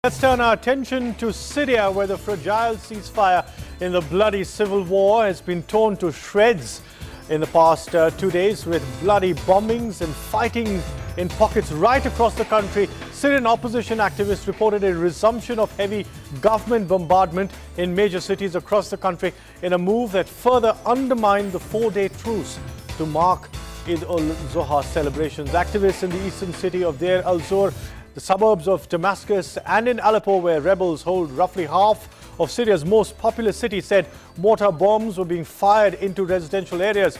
Let's turn our attention to Syria, where the fragile ceasefire in the bloody civil war has been torn to shreds in the past 2 days, with bloody bombings and fighting in pockets right across the country. Syrian opposition activists reported a resumption of heavy government bombardment in major cities across the country in a move that further undermined the 4-day truce to mark Eid al-Zuha celebrations. Activists in the eastern city of Deir al-Zor, the suburbs of Damascus, and in Aleppo, where rebels hold roughly half of Syria's most populous city, said mortar bombs were being fired into residential areas.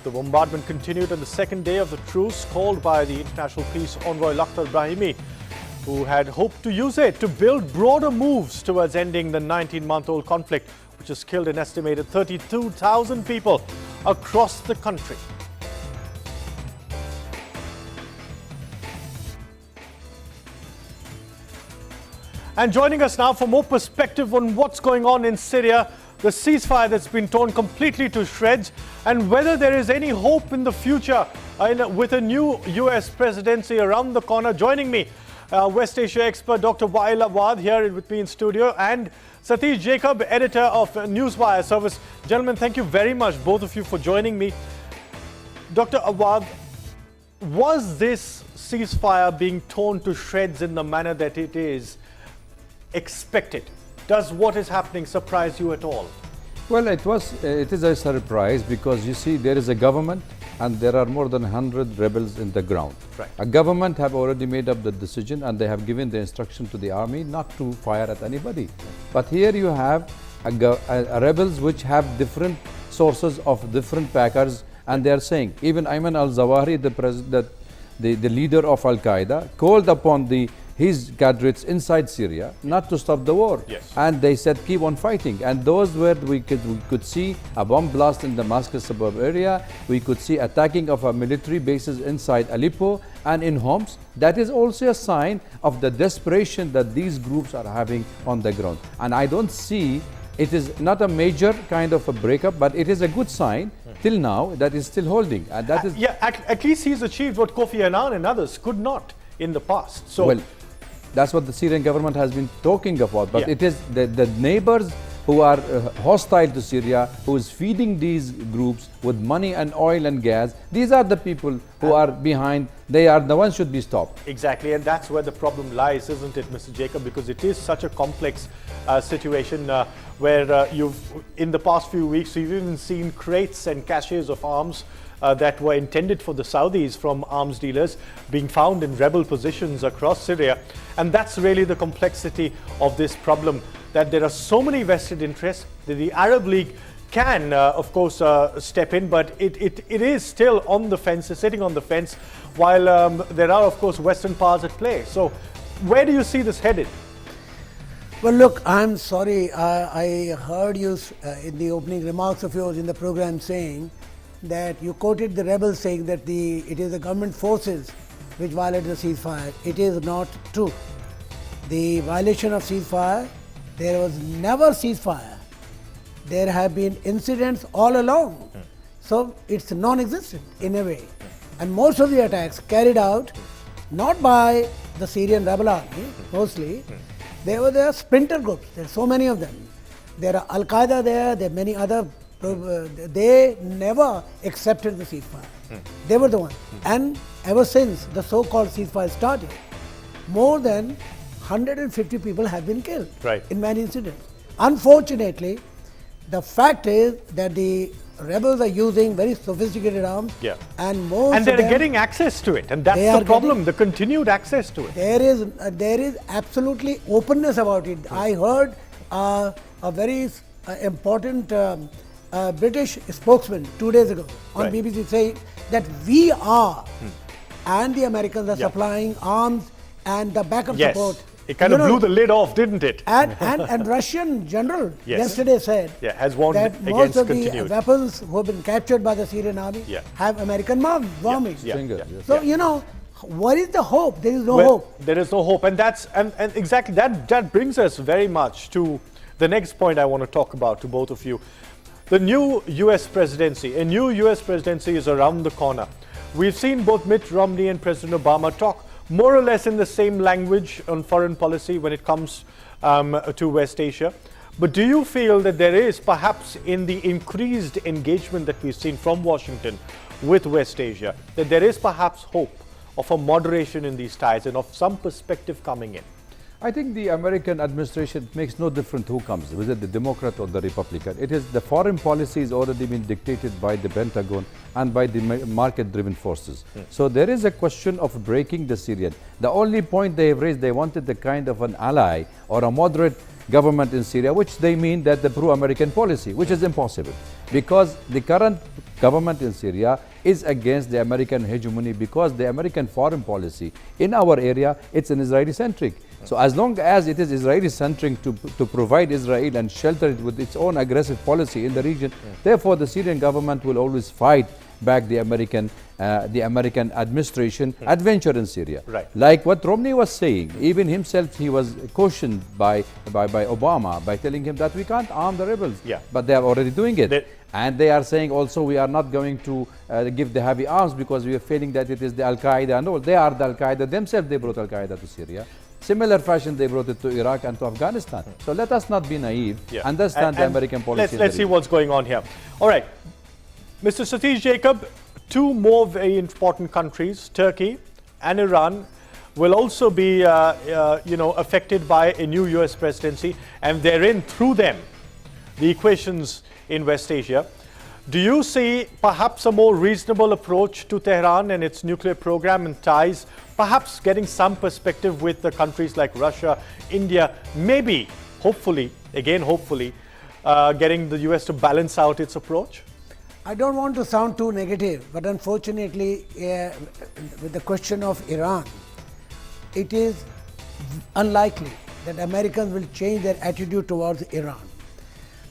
The bombardment continued on the second day of the truce called by the international peace envoy Lakhdar Brahimi, who had hoped to use it to build broader moves towards ending the 19-month-old conflict, which has killed an estimated 32,000 people across the country. And joining us now for more perspective on what's going on in Syria, the ceasefire that's been torn completely to shreds, and whether there is any hope in the future with a new US presidency around the corner. Joining me, West Asia expert Dr. Wael Awad here with me in studio, and Satish Jacob, editor of Newswire Service. Gentlemen, thank you very much, both of you, for joining me. Dr. Awad, was this ceasefire being torn to shreds in the manner that it is expected? Does what is happening surprise you at all? Well, it is a surprise because you see there is a government and there are more than 100 rebels in the ground. Right. A government have already made up the decision and they have given the instruction to the army not to fire at anybody. But here you have a rebels which have different sources of different backers, and they are saying, even Ayman al-Zawahiri, the leader of Al-Qaeda, called upon his cadres inside Syria not to stop the war. Yes. And they said keep on fighting, and those where we could see a bomb blast in Damascus suburb area, we could see attacking of military bases inside Aleppo and in Homs. That is also a sign of the desperation that these groups are having on the ground. And I don't see, it is not a major kind of a breakup, but it is a good sign till now that is still holding. And that is at least he's achieved what Kofi Annan and others could not in the past. So well, that's what the Syrian government has been talking about. But yeah, it is the neighbors who are hostile to Syria, who is feeding these groups with money and oil and gas. These are the people who are behind. They are the ones should be stopped. Exactly, and that's where the problem lies, isn't it, Mr. Jacob? Because it is such a complex situation where in the past few weeks, you've even seen crates and caches of arms that were intended for the Saudis from arms dealers being found in rebel positions across Syria. And that's really the complexity of this problem, that there are so many vested interests that the Arab League can, of course, step in, but it is still on the fence, sitting on the fence, while there are, of course, Western powers at play. So where do you see this headed? Well, look, I'm sorry. I heard you in the opening remarks of yours in the program saying that you quoted the rebels saying that it is the government forces which violated the ceasefire. It is not true. The violation of ceasefire, there was never ceasefire. There have been incidents all along. So it's non-existent in a way. And most of the attacks carried out not by the Syrian rebel army, mostly. There were their splinter groups. There are so many of them. There are Al-Qaeda there are many other. They never accepted the ceasefire. They were the ones. And ever since the so-called ceasefire started, more than 150 people have been killed in many incidents. Unfortunately, the fact is that the rebels are using very sophisticated arms, and they're getting access to it, and that's the problem, the continued access to it. There is absolutely openness about it. I heard a very important British spokesman 2 days ago on BBC saying that we are and the Americans are supplying arms and the backup support. It kind of blew the lid off, didn't it? And Russian general yesterday said has warned that most of the weapons who have been captured by the Syrian army have American bombings. So, you know, what is the hope? There is no hope. There is no hope. And exactly that brings us very much to the next point I want to talk about to both of you. The new US presidency. A new US presidency is around the corner. We've seen both Mitt Romney and President Obama talk more or less in the same language on foreign policy when it comes to West Asia. But do you feel that there is perhaps in the increased engagement that we've seen from Washington with West Asia, that there is perhaps hope of a moderation in these ties and of some perspective coming in? I think the American administration makes no difference who comes, whether the Democrat or the Republican. It is the foreign policy is already been dictated by the Pentagon and by the market-driven forces. So there is a question of breaking the Syrian. The only point they have raised, they wanted the kind of an ally or a moderate government in Syria, which they mean that the pro-American policy, which is impossible. Because the current government in Syria is against the American hegemony, because the American foreign policy in our area, it's an Israeli-centric. So as long as it is Israeli-centric to provide Israel and shelter it with its own aggressive policy in the region, therefore the Syrian government will always fight back the American administration adventure in Syria. Right. Like what Romney was saying, even himself, he was cautioned by Obama by telling him that we can't arm the rebels. Yeah. But they are already doing it. And they are saying also we are not going to give the heavy arms because we are feeling that it is the Al-Qaeda and all. They are the Al-Qaeda themselves, they brought Al-Qaeda to Syria. Similar fashion, they brought it to Iraq and to Afghanistan. So let us not be naive, understand the American policy. Let's see what's going on here. All right, Mr. Satish Jacob, two more very important countries, Turkey and Iran, will also be affected by a new US presidency, and therein, through them, the equations in West Asia. Do you see perhaps a more reasonable approach to Tehran and its nuclear program and ties, perhaps getting some perspective with the countries like Russia, India, maybe, hopefully, getting the US to balance out its approach? I don't want to sound too negative, but unfortunately, with the question of Iran, it is unlikely that Americans will change their attitude towards Iran.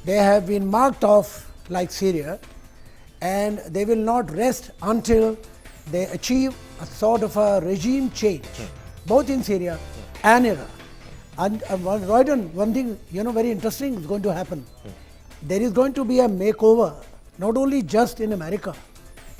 They have been marked off like Syria, and they will not rest until they achieve a sort of a regime change, both in Syria and Iran. And Roydon, one thing very interesting is going to happen. There is going to be a makeover, not only just in America.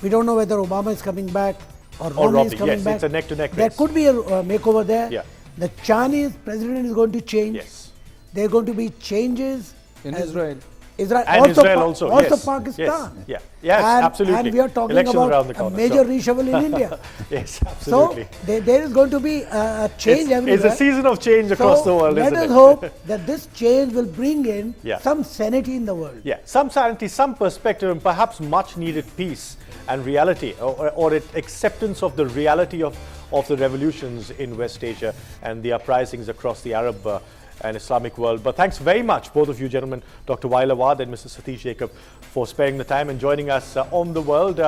We don't know whether Obama is coming back or Romney is coming back. It's a neck-to-neck race. There could be a makeover there. Yeah. The Chinese president is going to change. Yes. There are going to be changes in Israel. Also yes. Pakistan. Yes. Yes, absolutely. And we are talking Elections about a major reshuffle in India. Yes, absolutely. So there is going to be a change everywhere. It's a season of change across the world, isn't it? Let us hope that this change will bring in Yeah. some sanity in the world. Yeah, some sanity, some perspective, and perhaps much needed peace and reality, or acceptance of the reality of the revolutions in West Asia and the uprisings across the Arab and Islamic world. But thanks very much, both of you gentlemen, Dr. Wael Awad and Mr. Satish Jacob, for sparing the time and joining us on The World.